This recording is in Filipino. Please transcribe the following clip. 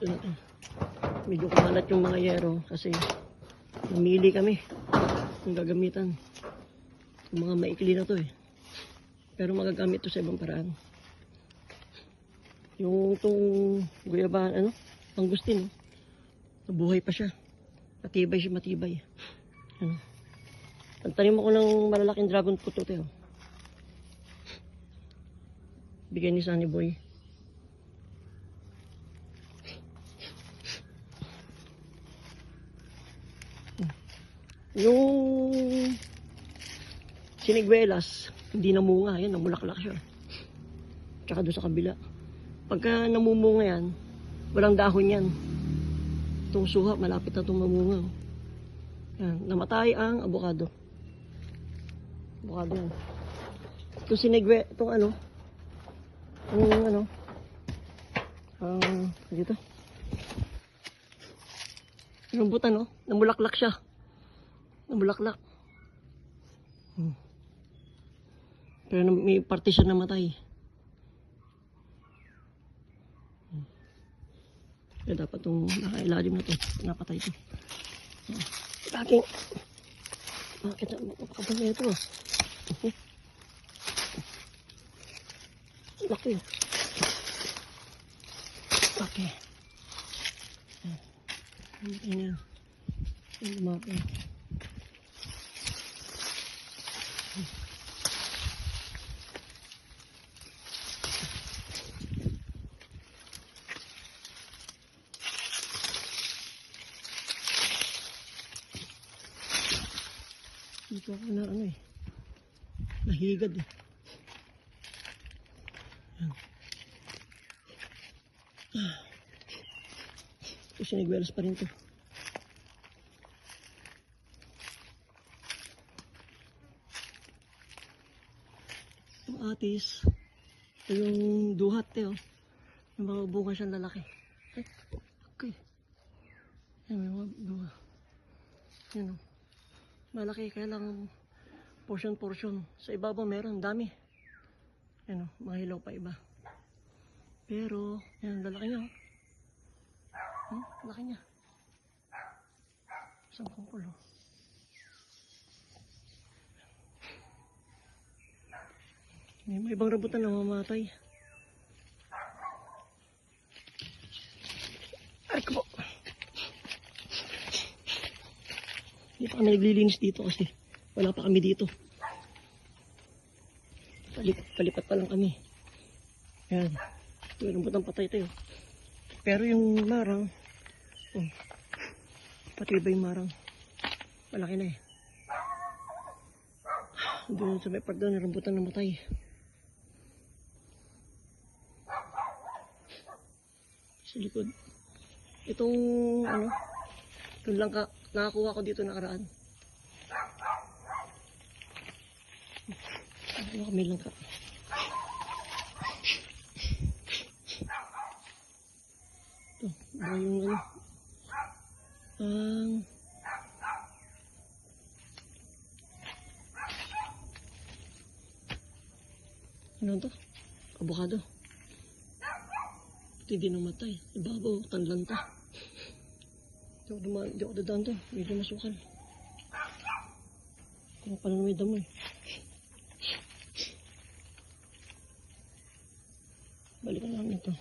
Ito na to. Medyo kumalat yung mga yero kasi namili kami ng gagamitan. Yung mga maikli na to eh. Pero magagamit to sa ibang paraan. Yung itong guyabahan, pangustin, nabuhay pa siya. Matibay siya, matibay. Tantanim ako ng malalaking dragon fruit ito. Bigay ni Sunny Boy. Yung siniguelas, hindi namunga. Yan, namulaklak siya. Tsaka doon sa kabila. Pagka namumunga yan, walang dahon yan. Itong suha, malapit na itong mamunga. Yan, namatay ang avocado. Avocado yan. Itong sinigwe, itong dito. Rambutan, namulaklak siya. Namulaklak. Pero may parte siya namatay. Kaya dapat itong nakailalim na ito. Napatay ito. Bakit? Bakit? Mapakabal na ito. Laki. Okay. Ayan. Ayan. Lumapin. Dito ako na nahigad eh. Ito sinigwelas pa rin to. Yung atis, ito yung duhat yung mga bunga siyang lalaki. Ay, okay. Yan, may mga bunga. Yan malaki, kaya lang portion. Sa ibabaw meron, dami. Yan mga hilaw pa iba. Pero, yan, lalaki niya. Laki niya. Isang pangkulo. May mga ibang rambutan na mamatay. Ay ko po. Hindi pa kami naglilinis dito kasi wala pa kami dito. Palipat pa lang kami. Ayan. Ito yung rambutan patay tayo. Pero yung marang, pati ba yung marang? Malaki na eh. Doon sa may part doon, rambutan na matay. Sa likod. Itong itong langka, nakakuha ko dito nakaraan. Kami langka. Ito, ba yung ano to? Avocado. Hindi namatay. Ibabaw, tanlanta. Di ako dadaan to. Medyo masukal. Kung pala may damo eh. Balikan namin ito.